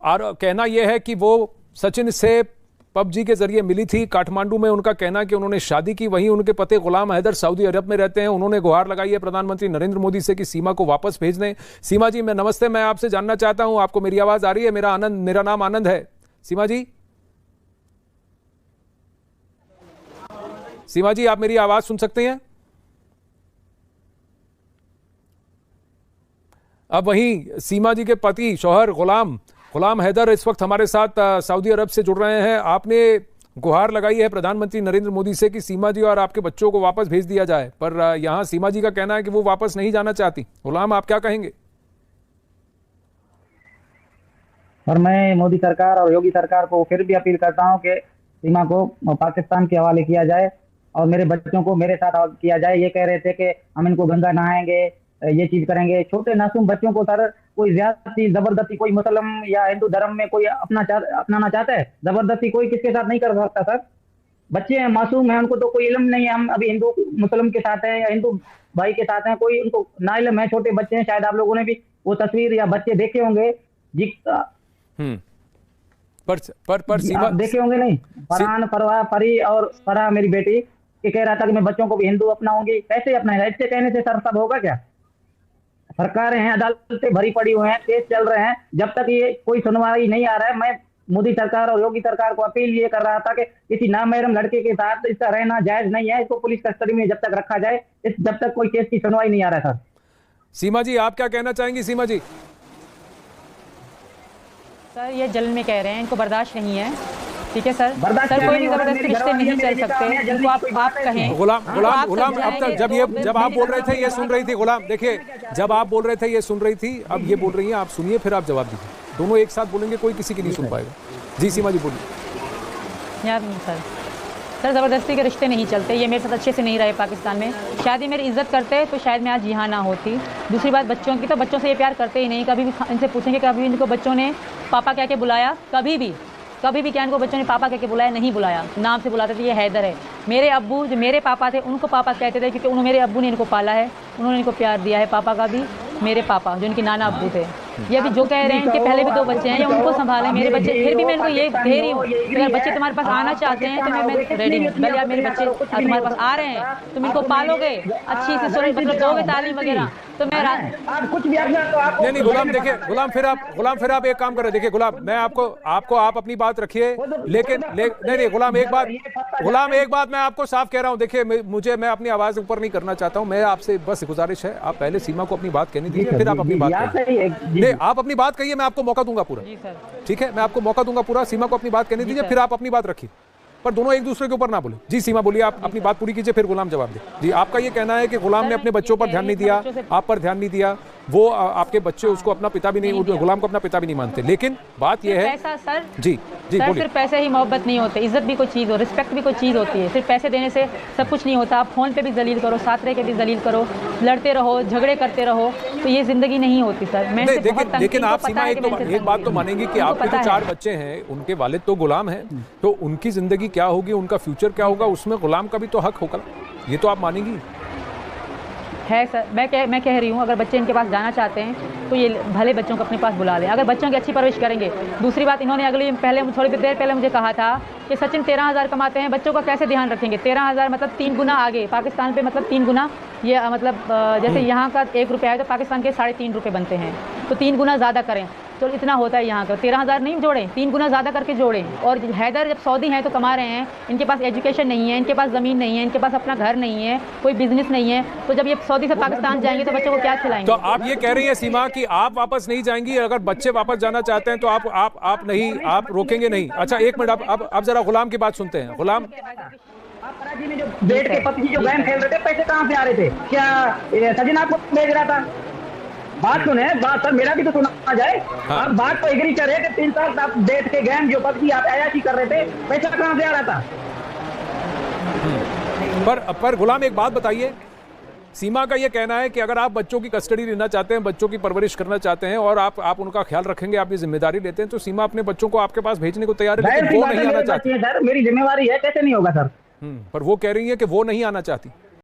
और कहना यह है कि वो सचिन से पबजी के जरिए मिली थी काठमांडू में। उनका कहना कि उन्होंने शादी की, वहीं उनके पति गुलाम हैदर सऊदी अरब में रहते हैं। उन्होंने गुहार लगाई है प्रधानमंत्री नरेंद्र मोदी से कि सीमा को वापस भेज दें। सीमा जी मैं नमस्ते, मैं आपसे जानना चाहता हूं, आपको मेरी आवाज आ रही है? मेरा नाम आनंद है। सीमा जी, सीमा जी आप मेरी आवाज सुन सकते हैं? अब वहीं सीमा जी के पति शौहर गुलाम हैदर इस वक्त हमारे साथ सऊदी अरब से जुड़ रहे हैं। आपने गुहार लगाई है प्रधानमंत्री नरेंद्र मोदी से कि सीमा जी और आपके बच्चों को वापस भेज दिया जाए, पर यहां सीमा जी का कहना है कि वो वापस नहीं जाना चाहती। गुलाम, आप क्या कहेंगे? और मैं मोदी सरकार और योगी सरकार को फिर भी अपील करता हूं कि सीमा को पाकिस्तान के हवाले किया जाए और मेरे बच्चों को मेरे साथ किया जाए। ये कह रहे थे कि हम इनको गंगा नहाएंगे, ये चीज करेंगे। छोटे मासूम बच्चों को सर कोई ज्यादती जबरदस्ती कोई मुस्लिम या हिंदू धर्म में कोई अपनाना चाहता है, जबरदस्ती कोई किसके साथ नहीं कर सकता सर। बच्चे हैं, मासूम है, उनको तो कोई इल्म नहीं है। हम अभी हिंदू मुस्लिम के साथ हैं या हिंदू भाई के साथ हैं, कोई उनको ना इल्म है। छोटे बच्चे हैं, शायद आप लोगों ने भी वो तस्वीर या बच्चे देखे होंगे जी। पर सीमा देखे होंगे नहीं? फरहान, फरवा, फरी और फरहा मेरी बेटी के कह रहा था कि मैं बच्चों को भी हिंदू अपनाऊंगी। कैसे अपनाएगा? इससे कहने से सर सब होगा क्या? सरकारें हैं, अदालतें भरी पड़ी हुई हैं, केस चल रहे हैं, जब तक ये कोई सुनवाई नहीं आ रहा है। मैं मोदी सरकार और योगी सरकार को अपील ये कर रहा था कि किसी नामहरम लड़के के साथ इसका रहना जायज नहीं है। इसको पुलिस कस्टडी में जब तक रखा जाए, जब तक कोई केस की सुनवाई नहीं आ रहा है। सर सीमा जी आप क्या कहना चाहेंगी? सीमा जी। सर ये जलन में कह रहे हैं, इनको बर्दाश्त नहीं है। ठीक है सर, सर कोई भी जबरदस्ती रिश्ते नहीं चल सकते, जिनको आप कहें। गुलाम अब तक जब आप बोल रहे थे ये सुन रही थी। गुलाम देखिए, जब आप बोल रहे थे ये सुन रही थी, अब ये बोल रही हैं, आप सुनिए फिर आप जवाब दीजिए। दोनों एक साथ बोलेंगे, कोई किसी की नहीं सुन पाएगा। जी सीमा जी बोलिए। यार सर ज़बरदस्ती के रिश्ते नहीं चलते। ये मेरे साथ अच्छे से नहीं रहे पाकिस्तान में, शायद ये मेरी इज्जत करते तो शायद मैं आज यहाँ ना होती। दूसरी बात बच्चों की, तो बच्चों से ये प्यार करते ही नहीं। कभी भी इनसे पूछेंगे, कभी इनको बच्चों ने पापा कह के बुलाया? कभी भी क्या इनको बच्चों ने पापा कह के बुलाया? नहीं बुलाया। नाम से बुलाते थे, ये हैदर है। मेरे अब्बू जो मेरे पापा थे उनको पापा कहते थे, क्योंकि उन्होंने मेरे अब्बू ने इनको पाला है, उन्होंने इनको प्यार दिया है। पापा का भी, मेरे पापा जो इनके नाना अब्बू थे। ये भी जो कह रहे हैं, इनके पहले भी 2 बच्चे हैं, ये उनको संभालें मेरे बच्चे। फिर भी मैं इनको ये कह रही हूँ, अगर बच्चे तुम्हारे पास आना चाहते हैं तो मैं रेडी हूँ। भले आप मेरे बच्चे तुम्हारे पास आ रहे हैं, तुम इनको पालोगे, अच्छी सी मतलब दोगे तालीम वगैरह, तो मैं कुछ भी नहीं गुलाम। देखिए गुलाम फिर आप एक काम करें। देखिए गुलाम, मैं आपको आप अपनी बात रखिए, लेकिन नहीं गुलाम एक बात मैं आपको साफ कह रहा हूं। देखिए मैं अपनी आवाज ऊपर नहीं करना चाहता हूं। मैं आपसे बस गुजारिश है, आप पहले सीमा को अपनी बात कहने दीजिए, फिर आप अपनी बात कहिए। आप अपनी बात कहिए, मैं आपको मौका दूंगा पूरा। ठीक है, मैं आपको मौका दूंगा पूरा। सीमा को अपनी बात कहने दीजिए, फिर आप अपनी बात रखिए, पर दोनों एक दूसरे के ऊपर ना बोले। जी सीमा बोलिए, आप अपनी बात पूरी कीजिए, फिर गुलाम जवाब दे। जी आपका ये कहना है कि गुलाम ने अपने बच्चों पर ध्यान नहीं दिया, आप पर ध्यान नहीं दिया, वो आपके बच्चे उसको अपना पिता भी नहीं, गुलाम को अपना पिता भी नहीं मानते। लेकिन बात यह है सर, जी बोलिए। सिर्फ पैसे ही मोहब्बत नहीं होते, इज्जत भी कोई चीज़ हो, रिस्पेक्ट भी कोई चीज़ होती है। सिर्फ पैसे देने से सब कुछ नहीं होता। आप फोन पे भी जलील करो, साथ रह के भी जलील करो, लड़ते रहो, झगड़े करते रहो, तो ये जिंदगी नहीं होती सर। मैं लेकिन आप सीमा एक बात तो मानेंगी कि आपके जो 4 बच्चे हैं, उनके वालिद तो गुलाम हैं, तो उनकी जिंदगी क्या होगी, उनका फ्यूचर क्या होगा, उसमें गुलाम का भी तो हक होगा। ये तो आप मानेंगी है सर। मैं कह रही हूँ, अगर बच्चे इनके पास जाना चाहते हैं तो ये भले बच्चों को अपने पास बुला लें, अगर बच्चों की अच्छी परवरिश करेंगे। दूसरी बात, इन्होंने थोड़ी देर पहले मुझे कहा था कि सचिन 13,000 कमाते हैं, बच्चों का कैसे ध्यान रखेंगे? 13,000 मतलब 3 गुना आगे पाकिस्तान पे, मतलब 3 गुना। ये मतलब जैसे यहाँ का 1 रुपया है तो पाकिस्तान के 3.5 रुपये बनते हैं, तो 3 गुना ज़्यादा करें तो इतना होता है यहाँ का। 13,000 नहीं जोड़ें, 3 गुना ज़्यादा करके जोड़ें। और हैदर जब सऊदी हैं तो कमा रहे हैं, इनके पास एजुकेशन नहीं है, इनके पास ज़मीन नहीं है, इनके पास अपना घर नहीं है, कोई बिजनेस नहीं है, तो जब ये सऊदी से पाकिस्तान जाएंगे तो बच्चों को क्या खिलाएंगे? तो आप ये कह रही है सीमा कि आप वापस नहीं जाएंगी, अगर बच्चे वापस जाना चाहते हैं तो आप नहीं, आप रोकेंगे नहीं? अच्छा एक मिनट, अब जरा गुलाम की बात सुनते हैं। गुलाम, कराची में जो बेट के पति जो गेम खेल रहे थे, पैसे कहाँ से आ रहे थे? क्या सचिन आपको भेज रहा था? बात सुने, बात सर मेरा भी तो सुना जाए। आप बात तो एग्री करे कि 3 साल आप बेट के गेम जो पबजी आप अयाशी कर रहे थे, पैसा कहाँ से आ रहा था? पर गुलाम एक बात बताइए, सीमा का ये कहना है कि अगर आप बच्चों की कस्टडी लेना चाहते हैं, बच्चों की परवरिश करना चाहते हैं और आप उनका ख्याल रखेंगे, आप ये जिम्मेदारी लेते हैं, तो सीमा अपने बच्चों को आपके पास भेजने को तैयार है, लेकिन वो नहीं आना चाहती। सर मेरी जिम्मेवारी है, कैसे नहीं होगा सर? पर वो कह रही है कि वो नहीं आना चाहती।